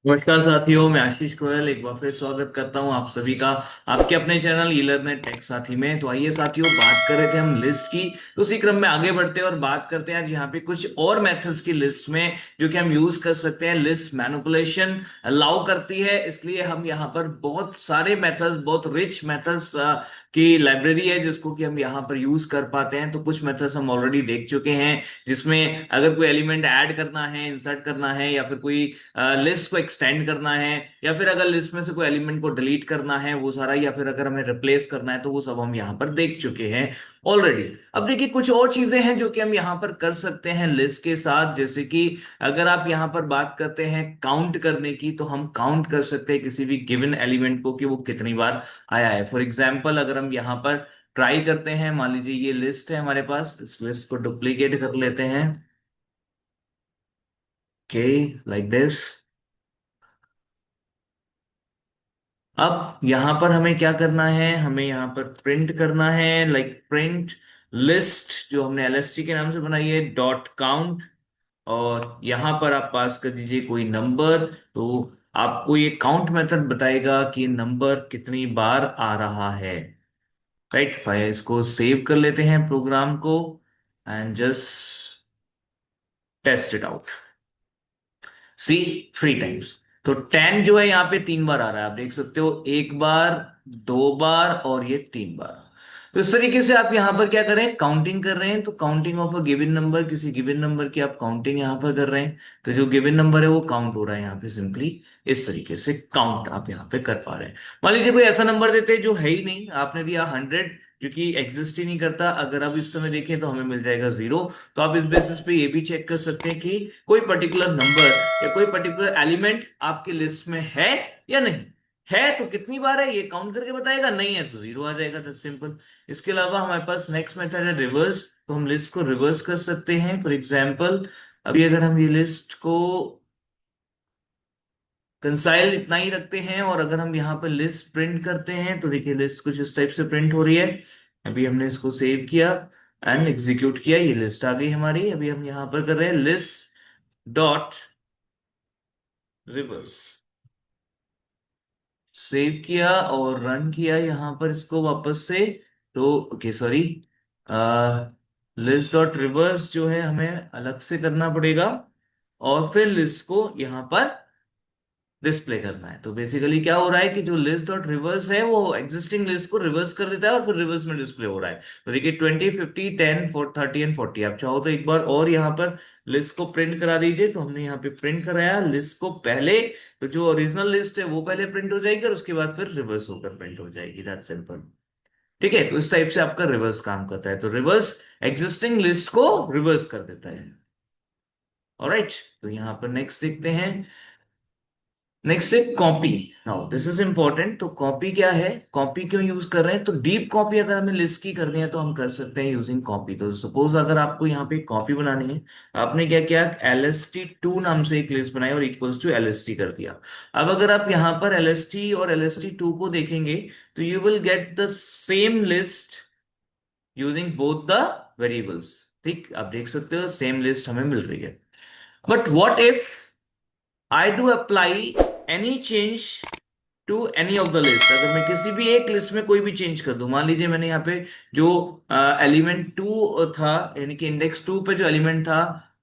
नमस्कार साथियों, मैं आशीष गोयल एक बार फिर स्वागत करता हूं आप सभी का आपके अपने चैनल ईलरनेट टेक साथी में। तो आइए साथियों, बात कर रहे थे हम लिस्ट की, तो उसी क्रम में आगे बढ़ते हैं और बात करते हैं आज यहाँ पे कुछ और मेथड्स की लिस्ट में जो कि हम यूज कर सकते हैं। लिस्ट मैनिपुलेशन अलाउ करती है, इसलिए हम यहाँ पर बहुत सारे मेथड्स, बहुत रिच मेथड्स की लाइब्रेरी है जिसको कि हम यहाँ पर यूज कर पाते हैं। तो कुछ मेथड्स हम ऑलरेडी देख चुके हैं, जिसमें अगर कोई एलिमेंट ऐड करना है, इंसर्ट करना है, या फिर कोई लिस्ट को एक्सटेंड करना है, या फिर अगर लिस्ट में से कोई एलिमेंट को डिलीट करना है वो सारा, या फिर अगर हमें रिप्लेस करना है, तो वो सब हम यहाँ पर देख चुके हैं ऑलरेडी। अब देखिए, कुछ और चीजें हैं जो कि हम यहाँ पर कर सकते हैं लिस्ट के साथ। जैसे कि अगर आप यहाँ पर बात करते हैं काउंट करने की, तो हम काउंट कर सकते हैं किसी भी गिवन एलिमेंट को कि वो कितनी बार आया है। फॉर एग्जाम्पल, अगर हम यहाँ पर ट्राई करते हैं, मान लीजिए ये लिस्ट है हमारे पास, इस लिस्ट को डुप्लीकेट कर लेते हैं। Okay, like this. अब यहां पर हमें क्या करना है, हमें यहां पर प्रिंट करना है, लाइक प्रिंट लिस्ट जो हमने एलएसटी के नाम से बनाई है, डॉट काउंट। और यहां पर आप पास कर दीजिए कोई नंबर। तो आपको ये काउंट मेथड बताएगा कि नंबर कितनी बार आ रहा है। राइट, फाइल इसको सेव कर लेते हैं प्रोग्राम को, and just test it out. See, 3 times. तो 10 जो है यहाँ पे 3 बार आ रहा है, आप देख सकते हो, 1 बार, 2 बार और ये 3 बार। तो इस तरीके से आप यहाँ पर क्या करें, काउंटिंग कर रहे हैं, तो counting of a given number, किसी गिवन नंबर की आप काउंटिंग यहाँ पर कर रहे हैं। तो जो गिवन नंबर है वो काउंट हो रहा है यहाँ पे, सिंपली इस तरीके से काउंट आप यहाँ पे कर पा रहे हैं। मान लीजिए कोई ऐसा नंबर देते हैं जो है ही नहीं, आपने दिया 100, जो कि एग्जिस्ट ही नहीं करता। अगर आप इस समय देखें तो हमें मिल जाएगा 0। तो आप इस बेसिस पे ये भी चेक कर सकते हैं कि कोई पर्टिकुलर नंबर या कोई पर्टिकुलर एलिमेंट आपकी लिस्ट में है या नहीं। है तो कितनी बार है ये काउंट करके बताएगा, नहीं है तो 0 आ जाएगा, दैट्स सिंपल। इसके अलावा हमारे पास नेक्स्ट मेथड है रिवर्स। तो हम लिस्ट को रिवर्स कर सकते हैं। फॉर एग्जाम्पल, अभी अगर हम ये लिस्ट को कंसाइल इतना ही रखते हैं, और अगर हम यहाँ पर लिस्ट प्रिंट करते हैं, तो देखिए लिस्ट कुछ इस टाइप से प्रिंट हो रही है। अभी हमने इसको सेव किया एंड एग्जीक्यूट किया, ये लिस्ट आ गई हमारी। अभी हम यहाँ पर कर रहे हैं लिस्ट डॉट रिवर्स। सेव किया और रन किया यहाँ पर इसको वापस से। तो okay, sorry, list dot reverse जो है हमें अलग से करना पड़ेगा, और फिर लिस्ट को यहाँ पर डिस्प्ले करना है। तो बेसिकली क्या हो रहा है कि जो लिस्ट डॉट रिवर्स है वो एग्जिस्टिंग लिस्ट को रिवर्स कर देता है और फिर रिवर्स में डिस्प्ले हो रहा है। तो देखिए 20, 50, 10, 30 एंड 40। आप चाहो तो एक बार और यहाँ पर लिस्ट को प्रिंट करा दीजिए। तो हमने यहाँ पे प्रिंट कराया लिस्ट को पहले, तो जो ओरिजिनल लिस्ट है वो पहले प्रिंट हो जाएगी और उसके बाद फिर रिवर्स होकर प्रिंट हो जाएगी, दैट्स सिंपल। ठीक है, तो इस टाइप से आपका रिवर्स काम करता है। तो रिवर्स एग्जिस्टिंग लिस्ट को रिवर्स कर देता है। ऑलराइट, तो यहाँ पर नेक्स्ट देखते हैं। नेक्स्ट है copy. Now this is important. तो कॉपी क्या है, कॉपी क्यों यूज कर रहे हैं, तो डीप कॉपी अगर हमें लिस्ट की करनी है तो हम कर सकते हैं यूजिंग कॉपी। तो सपोज अगर आपको यहाँ पे कॉपी बनानी है, आपने क्या किया, LST2 नाम से एक लिस्ट बनाई और इक्वल्स टू LST कर दिया। अब अगर आप यहाँ पर LST और LST2 को देखेंगे, तो you will get the same list using both the variables. ठीक, आप देख सकते हो सेम लिस्ट हमें मिल रही है। But what if I do apply any change to any of the list. अगर मैं किसी भी एक लिस्ट में कोई भी चेंज कर दूं, मान लीजिए मैंने यहाँ पे जो एलिमेंट 2 था, यानी कि इंडेक्स 2 पे जो एलिमेंट था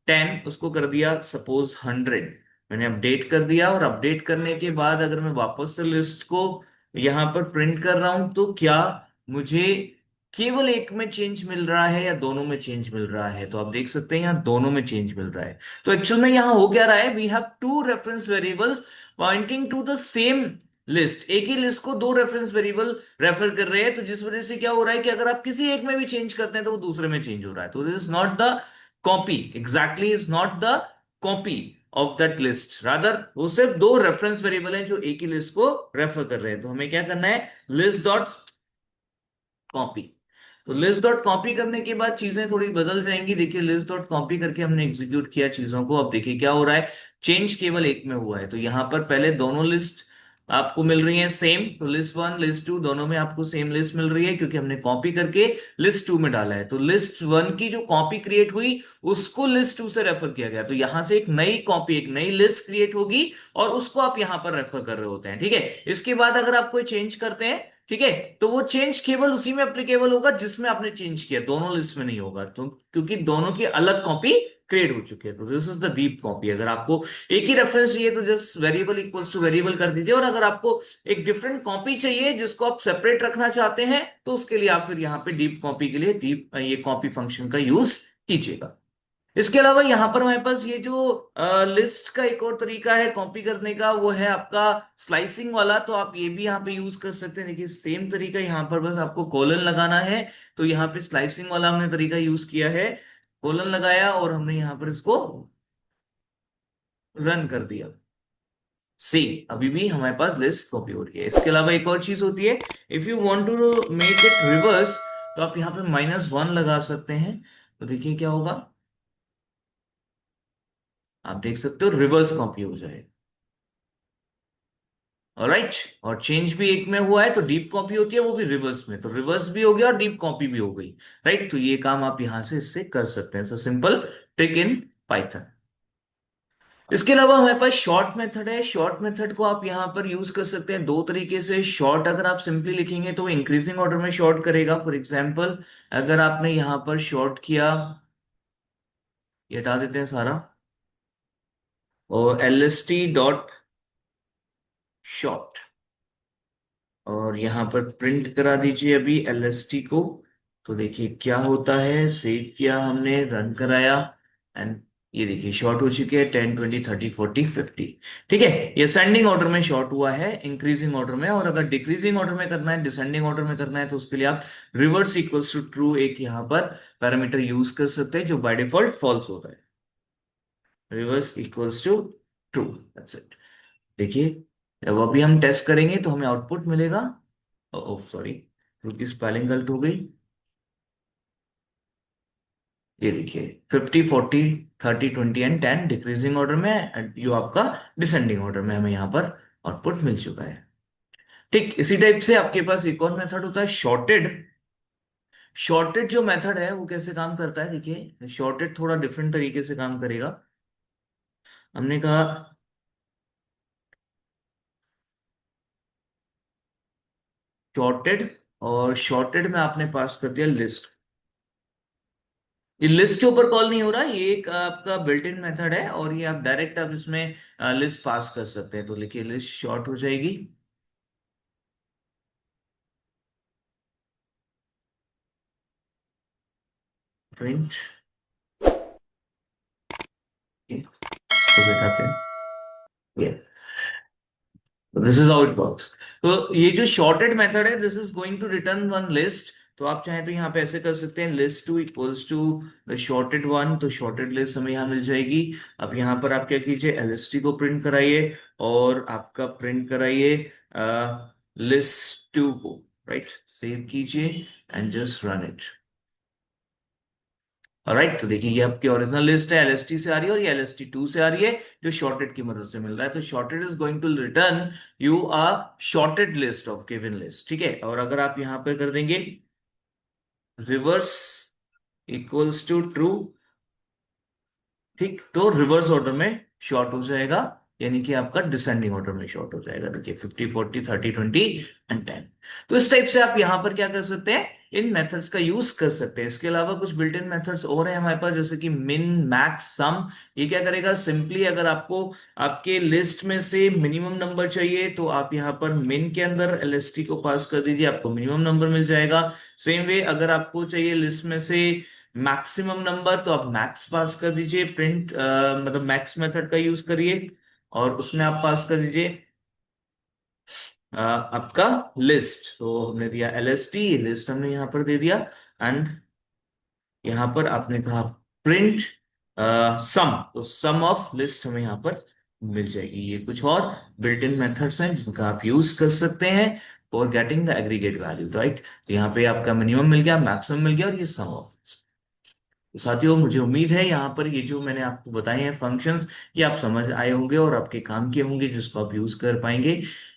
10, उसको कर दिया सपोज 100। मैंने अपडेट कर दिया, और अपडेट करने के बाद अगर मैं वापस से लिस्ट को यहाँ पर प्रिंट कर रहा हूं, तो क्या मुझे केवल एक में चेंज मिल रहा है या दोनों में चेंज मिल रहा है। तो आप देख सकते हैं यहाँ दोनों में चेंज मिल रहा है। तो एक्चुअल में यहाँ हो क्या रहा है, we have two reference variables pointing to the same list. एक ही लिस्ट को दो रेफरेंस वेरिएबल रेफर कर रहे हैं, तो जिस वजह से क्या हो रहा है कि अगर आप किसी एक में भी चेंज करते हैं तो वो दूसरे में चेंज हो रहा है। तो this is not the copy, exactly is not the copy of that list, rather वो सिर्फ दो रेफरेंस वेरिएबल हैं जो एक ही लिस्ट को रेफर कर रहे हैं। तो हमें क्या करना है, लिस्ट डॉट कॉपी। तो लिस्ट डॉट कॉपी करने के बाद चीजें थोड़ी बदल जाएंगी। देखिए लिस्ट डॉट कॉपी करके हमने एग्जीक्यूट किया चीजों को, अब देखिए क्या हो रहा है, चेंज केवल एक में हुआ है। तो यहां पर पहले दोनों लिस्ट आपको मिल रही है सेम, तो लिस्ट वन लिस्ट टू दोनों में आपको सेम लिस्ट मिल रही है, क्योंकि हमने कॉपी करके लिस्ट टू में डाला है। तो लिस्ट वन की जो कॉपी क्रिएट हुई उसको लिस्ट टू से रेफर किया गया, तो यहां से एक नई कॉपी, एक नई लिस्ट क्रिएट होगी और उसको आप यहां पर रेफर कर रहे होते हैं। ठीक है, इसके बाद अगर आप कोई चेंज करते हैं, ठीक है, तो वो चेंज केवल उसी में एप्लीकेबल होगा जिसमें आपने चेंज किया, दोनों लिस्ट में नहीं होगा, तो क्योंकि दोनों की अलग कॉपी क्रिएट हो चुकी है। तो this is the deep copy. अगर आपको एक ही रेफरेंस चाहिए तो just variable equals two variable कर दीजिए, और अगर आपको एक डिफरेंट कॉपी चाहिए जिसको आप सेपरेट रखना चाहते हैं, तो उसके लिए आप फिर यहाँ पे डीप कॉपी के लिए डीप ये कॉपी फंक्शन का यूज कीजिएगा। इसके अलावा यहाँ पर हमारे पास ये जो लिस्ट का एक और तरीका है कॉपी करने का, वो है आपका स्लाइसिंग वाला। तो आप ये भी यहाँ पे यूज कर सकते हैं। देखिए सेम तरीका यहाँ पर, बस आपको कॉलन लगाना है। तो यहाँ पे स्लाइसिंग वाला हमने तरीका यूज किया है, कॉलन लगाया और हमने यहाँ पर इसको रन कर दिया। सी, अभी भी हमारे पास लिस्ट कॉपी हो रही है। इसके अलावा एक और चीज होती है, if you want to make it reverse, तो आप यहाँ पे -1 लगा सकते हैं। तो देखिए क्या होगा, आप देख सकते हो रिवर्स कॉपी हो जाएगा। ऑलराइट, और चेंज भी एक में हुआ है, तो डीप कॉपी होती है वो भी रिवर्स में, तो रिवर्स भी हो गया और डीप कॉपी भी हो गई। राइट, तो ये काम आप यहां से इससे कर सकते हैं। So simple trick in Python. इसके अलावा हमारे पास शॉर्ट मेथड है। शॉर्ट मेथड को आप यहां पर यूज कर सकते हैं दो तरीके से। शॉर्ट अगर आप सिंपली लिखेंगे तो इंक्रीजिंग ऑर्डर में शॉर्ट करेगा। फॉर एग्जांपल, अगर आपने यहां पर शॉर्ट किया, ये हटा देते हैं सारा, और LST डॉट शॉर्ट, और यहां पर प्रिंट करा दीजिए अभी LST को। तो देखिए क्या होता है, सेव किया हमने, रन कराया, एंड ये देखिए शॉर्ट हो चुके हैं 10 20 30 40 50। ठीक है, ये असेंडिंग ऑर्डर में शॉर्ट हुआ है, इंक्रीजिंग ऑर्डर में। और अगर डिक्रीजिंग ऑर्डर में करना है, डिसेंडिंग ऑर्डर में करना है, तो उसके लिए आप रिवर्स इक्वल्स टू ट्रू एक यहाँ पर पैरामीटर यूज कर सकते हैं, जो बाय डिफॉल्ट फॉल्स होता है। Reverse equals to true, that's it. देखिए जब अभी हम टेस्ट करेंगे तो हमें आउटपुट मिलेगा, ओह सॉरी, क्योंकि स्पेलिंग गलत हो गई। ये देखिए 50 40 30 20 एंड 10 डिक्रीजिंग ऑर्डर में, एंड यो आपका डिसेंडिंग ऑर्डर में हमें यहाँ पर आउटपुट मिल चुका है। ठीक इसी टाइप से आपके पास एक और मेथड होता है शॉर्टेड। शॉर्टेड जो मेथड है वो कैसे काम करता है, देखिए शॉर्टेड थोड़ा डिफरेंट तरीके से काम करेगा। हमने कहा शॉर्टेड, और शॉर्टेड में आपने पास कर दिया लिस्ट। ये लिस्ट के ऊपर कॉल नहीं हो रहा, ये एक आपका बिल्ट इन मेथड है, और ये आप डायरेक्ट आप इसमें लिस्ट पास कर सकते हैं। तो लिखिए लिस्ट शॉर्ट हो जाएगी, प्रिंट, तो बेटा print, this is how it works. तो ये जो शॉर्टेड मेथड है, this is going to return one list. तो आप चाहें तो यहाँ पे ऐसे कर सकते हैं, list two equals to the sorted one, तो शॉर्टेड लिस्ट हमें यहाँ मिल जाएगी। अब यहाँ पर आप क्या कीजिए, LST को प्रिंट कराइए, और आपका प्रिंट कराइए लिस्ट टू को। राइट, सेव कीजिए and just run it. Right, तो देखिए ये आपकी ओरिजिनल लिस्ट है, LST से आ रही है, और ये LST2 से आ रही है, जो शॉर्टेड की मदद से मिल रहा है। तो sorted is going to return you a sorted list of given list. ठीक है, और अगर आप यहां पर कर देंगे रिवर्स इक्वल्स टू ट्रू, ठीक, तो रिवर्स ऑर्डर में शॉर्ट हो जाएगा, यानी कि आपका डिसेंडिंग ऑर्डर में शॉर्ट हो जाएगा। देखिए 50 40 30 20 एंड 10। तो इस टाइप से आप यहां पर क्या कर सकते हैं, इन मेथड्स का यूज कर सकते हैं। इसके अलावा कुछ बिल्ट इन मेथड्स और हैं हमारे पास, जैसे कि मिन मैक्स सम। ये क्या करेगा, सिंपली अगर आपको आपके लिस्ट में से मिनिमम नंबर चाहिए, तो आप यहाँ पर मिन के अंदर LST को पास कर दीजिए, आपको मिनिमम नंबर मिल जाएगा। सेम वे अगर आपको चाहिए लिस्ट में से मैक्सिमम नंबर, तो आप मैक्स पास कर दीजिए, प्रिंट मतलब मैक्स मेथड का यूज करिए, और उसमें आप पास कर दीजिए आपका लिस्ट। तो हमने दिया LST, लिस्ट हमने यहां पर दे दिया, एंड यहां पर आपने कहा प्रिंट सम, तो सम ऑफ लिस्ट हमें यहां पर मिल जाएगी। ये कुछ और बिल्ट इन मेथड्स हैं जिनका आप यूज कर सकते हैं for getting the aggregate value. Right, यहाँ पे आपका मिनिमम मिल गया, मैक्सिमम मिल गया, और ये सम ऑफ। तो साथियों, मुझे उम्मीद है यहाँ पर ये जो मैंने आपको बताए हैं फंक्शंस, ये आप समझ आए होंगे और आपके काम के होंगे, जिसको आप यूज कर पाएंगे।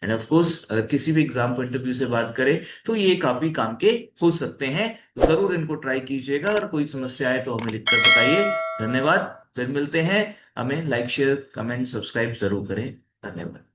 एंड ऑफ कोर्स अगर किसी भी एग्जाम पॉइंट ऑफ व्यू से बात करें तो ये काफी काम के हो सकते हैं। जरूर इनको ट्राई कीजिएगा, और कोई समस्या आए तो हमें लिखकर बताइए। धन्यवाद, फिर मिलते हैं। हमें लाइक शेयर कमेंट सब्सक्राइब जरूर करें। धन्यवाद।